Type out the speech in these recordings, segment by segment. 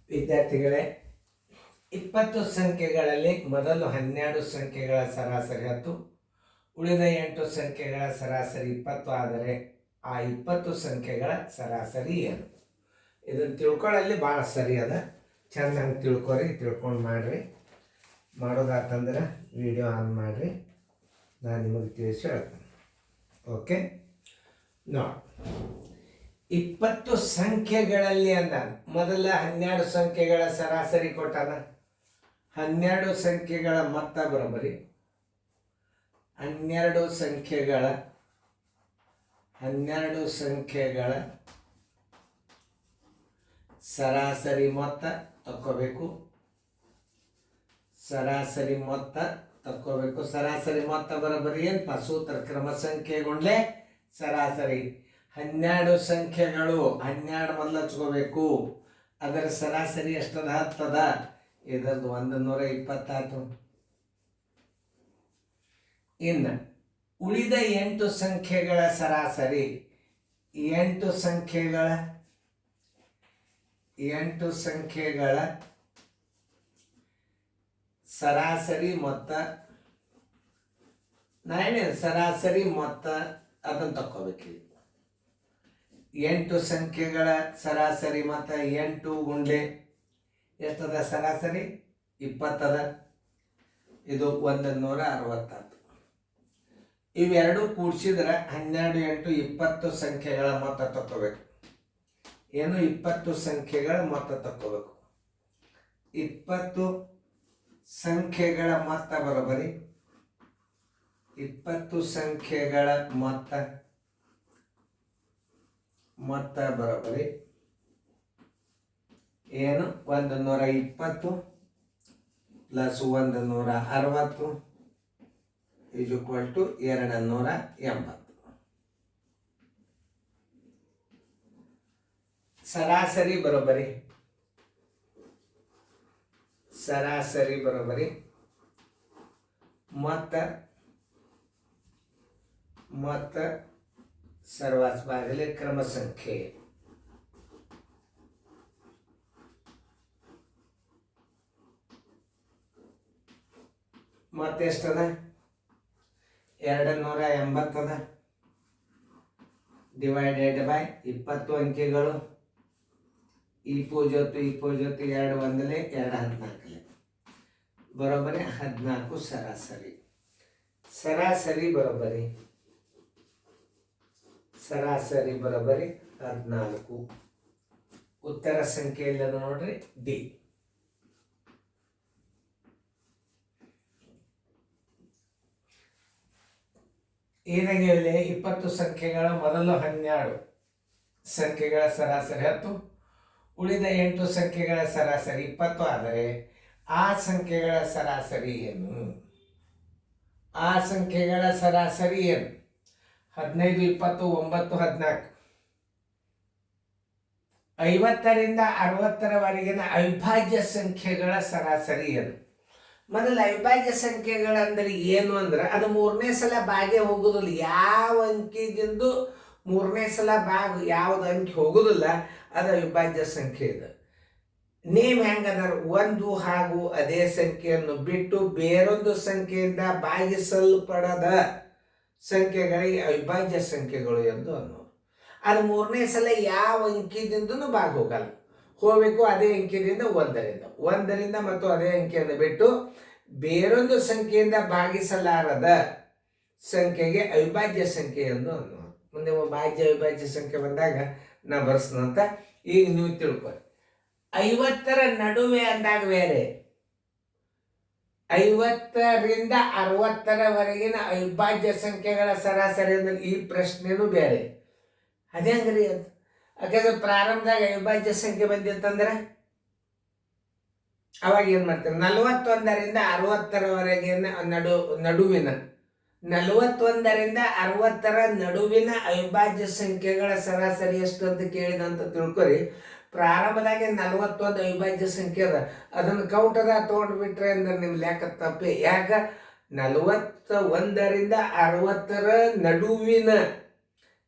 ವಿದ್ಯಾರ್ಥಿಗಳೇ, 20 ಸಂಖ್ಯೆಗಳಲ್ಲಿ ಮೊದಲು 12 ಸಂಖ್ಯೆಗಳ ಸರಾಸರಿ 10, ಉಳಿದ 8 ಸಂಖ್ಯೆಗಳ ಸರಾಸರಿ 20 ಆದರೆ ಆ 20 ಸಂಖ್ಯೆಗಳ ಸರಾಸರಿ ಏನು? ಇದನ್ನು ತಿಳ್ಕೊಳ್ಳಲ್ಲಿ ಭಾಳ ಸರಿ ಅದ. ಚೆನ್ನಾಗಿ ತಿಳ್ಕೊರಿ, ತಿಳ್ಕೊಂಡು ಮಾಡಿರಿ. ಮಾಡೋದಾತಂದ್ರೆ ವಿಡಿಯೋ ಆನ್ ಮಾಡಿರಿ, ನಾನು ನಿಮಗೆ ತಿಳಿಸಿ ಹೇಳ್ತೇನೆ. ಓಕೆ, ನೋಡಿ, 20 ಸಂಖ್ಯೆಗಳಲ್ಲಿ ಅಂದ ಮೊದಲ 12 ಸಂಖ್ಯೆಗಳ ಸರಾಸರಿ ಕೊಟ್ಟಾನ. 12 ಸಂಖ್ಯೆಗಳ ಮೊತ್ತ ಬರೋಬ್ಬರಿ 12 ಸಂಖ್ಯೆಗಳ ಸರಾಸರಿ ಮೊತ್ತ ತಕ್ಕೋಬೇಕು. ಸರಾಸರಿ ಮೊತ್ತ ಬರೋಬ್ಬರಿ ಏನಪ್ಪ? ಸೂತ್ರ ಕ್ರಮ ಸಂಖ್ಯೆ ಗುಂಡ್ಲೆ ಸರಾಸರಿ. 12 ಸಂಖ್ಯೆಗಳು 12 ಮೊದಲು ಹಚ್ಕೋಬೇಕು. ಅದರ ಸರಾಸರಿ ಎಷ್ಟದ? 10 ಅದ. ಇದರದ್ದು 120 ಆಯ್ತು. ಇನ್ನು ಉಳಿದ 8 ಸಂಖ್ಯೆಗಳ ಸರಾಸರಿ 8 ಸಂಖ್ಯೆಗಳ ಸರಾಸರಿ ಮೊತ್ತ ಸರಾಸರಿ ಮೊತ್ತ ಅದನ್ನು ತಕ್ಕೋಬೇಕು. 8 ಸಂಖ್ಯೆಗಳ ಸರಾಸರಿ ಮೊತ್ತ 8 ಗುಂಡ್ಲೆ ಎಷ್ಟದ? ಸರಾಸರಿ 20 ಅದ. ಇದು 160. ಇವೆರಡು ಕೂಡಿಸಿದ್ರೆ 12, 8, 20 ಸಂಖ್ಯೆಗಳ ಮೊತ್ತ ತಕ್ಕೋಬೇಕು. ಏನು? 20 ಸಂಖ್ಯೆಗಳ ಮೊತ್ತ ತಕ್ಕೋಬೇಕು. 20 ಸಂಖ್ಯೆಗಳ ಮೊತ್ತ ಬರೋಬ್ಬರಿ 20 ಸಂಖ್ಯೆಗಳ ಮೊತ್ತ ಬರೋಬ್ಬರಿ ಏನು? 120 ಪ್ಲಸ್ 160 ಈಸ್ ಈಕ್ವಲ್ ಟು 280. ಸರಾಸರಿ ಬರೋಬ್ಬರಿ ಮೊತ್ತ ಸರ್ವಾಸ್ ಬಾಗಿಲೆ ಕ್ರಮ ಸಂಖ್ಯೆ. ಮತ್ತೆಷ್ಟದ? 280 ಅದ. Divided by 20 ಅಂಕೆಗಳು. ಈ ಪೂಜೊತ್ತು 2 ಒಂದಲೇ 2 14 ಬರೋಬ್ಬರಿ 14 ಸರಾಸರಿ. ಸರಾಸರಿ ಬರೋಬ್ಬರಿ 14. ಉತ್ತರ ಸಂಖ್ಯೆ ಇಲ್ಲದ ನೋಡ್ರಿ, ಡಿ. ಏನಾಗಿರಲಿ, 20 ಸಂಖ್ಯೆಗಳ ಮೊದಲು 12 ಸಂಖ್ಯೆಗಳ ಸರಾಸರಿ 10, ಉಳಿದ 8 ಸಂಖ್ಯೆಗಳ ಸರಾಸರಿ 20 ಆದರೆ ಆ ಸಂಖ್ಯೆಗಳ ಸರಾಸರಿ ಏನು? 15, 20, 9, 14. 50ರಿಂದ 60ರವರೆಗಿನ ಅವಿಭಾಜ್ಯ ಸಂಖ್ಯೆಗಳ ಸರಾಸರಿ ಏನು? ಮೊದಲು ಅವಿಭಾಜ್ಯ ಸಂಖ್ಯೆಗಳಂದ್ರೆ ಏನು ಅಂದ್ರೆ ಅದು 3ನೇ ಸಲ ಬಾಗೆ ಹೋಗುದಿಲ್ಲ. ಯಾವ ಅಂಕಿದಿಂದ 3ನೇ ಸಲ ಯಾವ್ದು ಅಂಕಿ ಹೋಗುದಿಲ್ಲ, ಅದು ಅವಿಭಾಜ್ಯ ಸಂಖ್ಯೆ ಇದೆ. ನೀವು ಹೆಂಗಂದ್ರೆ ಒಂದು ಹಾಗೂ ಅದೇ ಸಂಖ್ಯೆಯನ್ನು ಬಿಟ್ಟು ಬೇರೊಂದು ಸಂಖ್ಯೆಯಿಂದ ಭಾಗಿಸಲ್ಪಡದ ಸಂಖ್ಯೆಗಳಿಗೆ ಅವಿಭಾಜ್ಯ ಸಂಖ್ಯೆಗಳು ಎಂದು ಅನ್ನೋದು. ಅದು 3ನೇ ಸಲ ಯಾವ ಅಂಕಿದಿಂದನೂ ಹೋಗಬೇಕು ಅದೇ ಅಂಕಿಯಿಂದ 1ರಿಂದ ಮತ್ತು ಅದೇ ಅಂಕಿಯನ್ನು ಬಿಟ್ಟು ಬೇರೊಂದು ಸಂಖ್ಯೆಯಿಂದ ಭಾಗಿಸಲಾರದ ಸಂಖ್ಯೆಗೆ ಅವಿಭಾಜ್ಯ ಸಂಖ್ಯೆ ಎಂದು ಅನ್ನೋದು. ಮುಂದೆ ಅವಿಭಾಜ್ಯ ಸಂಖ್ಯೆ ಬಂದಾಗ ನಾ ಬರ್ಸನಂತ. ಈಗ ನೀವು ತಿಳ್ಕೊಳ್ಳಿ, 50ರ ನಡುವೆ ಅಂದಾಗ ಬೇರೆ, 50ರಿಂದ 60ರವರೆಗಿನ ಅವಿಭಾಜ್ಯ ಸಂಖ್ಯೆಗಳ ಸರಾಸರಿ ಅಂದ್ರೆ ಈ ಪ್ರಶ್ನೆನೂ ಬೇರೆ. ಅದೇ ಹಂಗ್ರಿ ಅದು. ಯಾಕಂದ್ರೆ ಪ್ರಾರಂಭದಾಗ ಅವಿಭಾಜ್ಯ ಸಂಖ್ಯೆ ಬಂದಿತ್ತಂದ್ರೆ ಅವಾಗ ಏನ್ ಮಾಡ್ತಾರೆ? 41ರಿಂದ 60ರವರೆಗಿನ ನಡುವಿನ 41ರಿಂದ 60ರ ನಡುವಿನ ಅವಿಭಾಜ್ಯ ಸಂಖ್ಯೆಗಳ ಸರಾಸರಿ ಎಷ್ಟು ಅಂತ ಕೇಳಿದಂತ ತಿಳ್ಕೊರಿ. ಪ್ರಾರಂಭದಾಗೆ 41 ಅವಿಭಾಜ್ಯ ಸಂಖ್ಯೆ ಅದ. ಅದನ್ನು ಕೌಂಟದ ತೊಗೊಂಡ್ಬಿಟ್ರೆ ಅಂದ್ರೆ ನಿಮ್ ಲೆಕ್ಕ ತಪ್ಪೆ. ಯಾಕ? 41ರಿಂದ 60ರ ನಡುವಿನ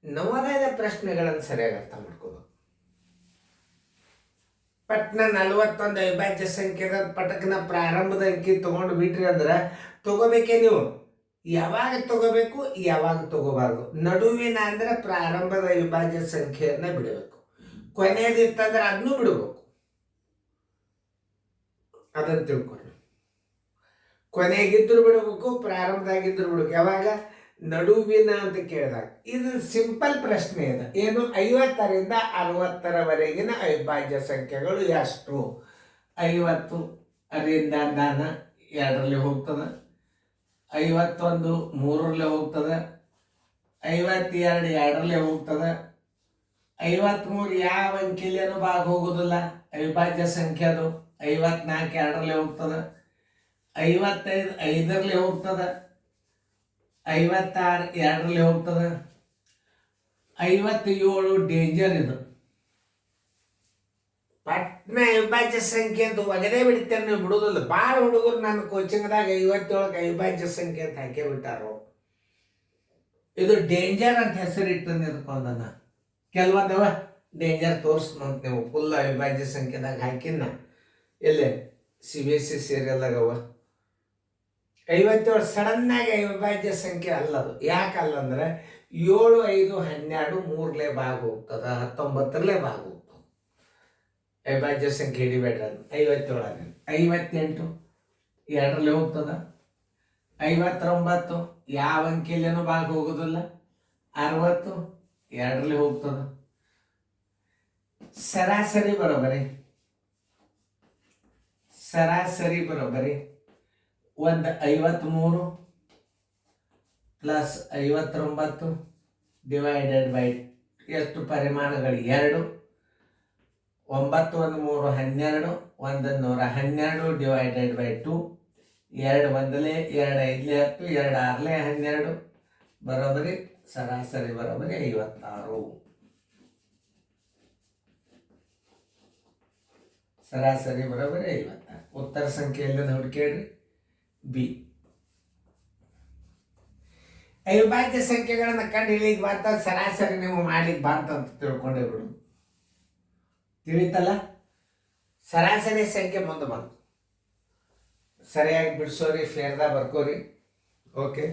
ನವೋದಯದ ಪ್ರಶ್ನೆಗಳನ್ನು ಸರಿಯಾಗಿ ಅರ್ಥ ಮಾಡ್ಕೋಬೇಕು. ಪಟ್ನ 41 ಅವಿಭಾಜ್ಯ ಸಂಖ್ಯೆದ ಪಟಕನ ಪ್ರಾರಂಭದ ಅಂಕಿ ತಗೊಂಡು ಬಿಟ್ರಿ ಅಂದ್ರೆ ತಗೋಬೇಕೇ ನೀವು. ಯಾವಾಗ ತಗೋಬೇಕು, ಯಾವಾಗ ತಗೋಬಾರ್ದು. ನಡುವಿನ ಅಂದ್ರೆ ಪ್ರಾರಂಭದ ಅವಿಭಾಜ್ಯ ಸಂಖ್ಯೆಯನ್ನ ಬಿಡಬೇಕು. ಕೊನೆಯದಿತ್ತಂದ್ರೆ ಅದನ್ನು ಬಿಡಬೇಕು. ಅದನ್ನು ತಿಳ್ಕೊಂಡು ಕೊನೆಗಿದ್ರು ಬಿಡಬೇಕು, ಪ್ರಾರಂಭದಾಗಿದ್ರು ಬಿಡಬೇಕು. ಯಾವಾಗ ನಡುವಿನ ಅಂತ ಕೇಳಿದಾಗ ಇದು ಸಿಂಪಲ್ ಪ್ರಶ್ನೆ ಇದೆ. ಏನು 50ರಿಂದ 60ರವರೆಗಿನ ಅವಿಭಾಜ್ಯ ಸಂಖ್ಯೆಗಳು ಎಷ್ಟು? 50 ರಿಂದ 2ರಲ್ಲಿ ಹೋಗ್ತದೆ, 51 3ರಲ್ಲಿ ಹೋಗ್ತದೆ, 52 2ರಲ್ಲಿ ಹೋಗ್ತದೆ, 53 ಯಾವ ಅಂಕಿಲೇನು ಭಾಗ ಹೋಗೋದಿಲ್ಲ ಅವಿಭಾಜ್ಯ ಸಂಖ್ಯೆ. ಅದು 54 2ರಲ್ಲಿ ಹೋಗ್ತದೆ, 55 5ರಲ್ಲಿ ಹೋಗ್ತದೆ, 56 2ರಲ್ಲಿ ಹೋಗ್ತದೆ, 57 ಡೇಂಜರ್. ಇದು ಪಟ್ನ ಅವಿಭಾಜ್ಯ ಸಂಖ್ಯೆ ಅಂತ ಒಗದೇ ಬಿಡ್ತೇನೆ, ನೀವು ಬಿಡುದಿಲ್ಲ. ಭಾಳ ಹುಡುಗರು ನನ್ನ ಕೋಚಿಂಗ್ದಾಗ 57 ಅವಿಭಾಜ್ಯ ಸಂಖ್ಯೆ ಅಂತ ಹಾಕೇ ಬಿಟ್ಟಾರೋ. ಇದು ಡೇಂಜರ್ ಅಂತ ಹೆಸರಿಟ್ಟು ನಿಂತ್ಕೊಂಡನ. ಕೆಲವೊಂದವ ಡೇಂಜರ್ ತೋರಿಸ್ನಂತ ನೀವು ಫುಲ್ ಅವಿಭಾಜ್ಯ ಸಂಖ್ಯೆದಾಗ ಹಾಕಿನ ಎಲ್ಲೇ CBSE ಸೀರಿಯಲ್ದಾಗ ಅವ 57 ಸಡನ್ನಾಗಿ ಅವಿಭಾಜ್ಯ ಸಂಖ್ಯೆ ಅಲ್ಲದು. ಯಾಕಲ್ಲ ಅಂದ್ರೆ 7 5 12 3ಲೆ ಭಾಗ ಹೋಗ್ತದ, 19ರಲ್ಲೇ ಭಾಗ ಹೋಗ್ತದೆ. ಅವಿಭಾಜ್ಯ ಸಂಖ್ಯೆ ಹಿಡಿಬೇಡ್ರಿ. ಅದು 57 58 2ರಲ್ಲಿ ಹೋಗ್ತದ, 59 ಯಾವ ಅಂಕಿಲೇನೂ ಭಾಗ ಹೋಗೋದಿಲ್ಲ, 60 2ರಲ್ಲಿ ಹೋಗ್ತದ. ಸರಾಸರಿ ಬರೋಬರಿ ಒಂದು 53 ಪ್ಲಸ್ 59 ಡಿವೈಡೆಡ್ ಬೈ ಎಷ್ಟು ಪರಿಮಾಣಗಳು 2. 9 1 3 12, 112 ಡಿವೈಡೆಡ್ ಬೈ 2. 2 1ಲೆ 2 5ಲೆ 10, 2 6ಲೆ 12 ಬರೋಬರಿ. ಸರಾಸರಿ ಬರೋಬರಿ 56. ಸರಾಸರಿ ಬರೋಬರಿ 56. ಉತ್ತರ ಸಂಖ್ಯೆ ಎಲ್ಲಿಂದ ಹುಡುಕೇಳ್ರಿ? ಬಿ. ಅವಿಭಾಜ್ಯ ಸಂಖ್ಯೆಗಳನ್ನ ಕಂಡು ಹಿಡಿಲಿಕ್ಕೆ ಬಂತ ಸರಾಸರಿ ನೀವು ಮಾಡ್ಲಿಕ್ಕೆ ಬಂತಂತ ತಿಳ್ಕೊಂಡೇ ಬಿಡು. ತಿಳಿತಲ್ಲ? ಸರಾಸರಿ ಸಂಖ್ಯೆ ಮುಂದೆ ಬಂತು. ಸರಿಯಾಗಿ ಬಿಡಿಸೋರಿ, ಫೇರ್ದಾಗ ಬರ್ಕೋರಿ. ಓಕೆ.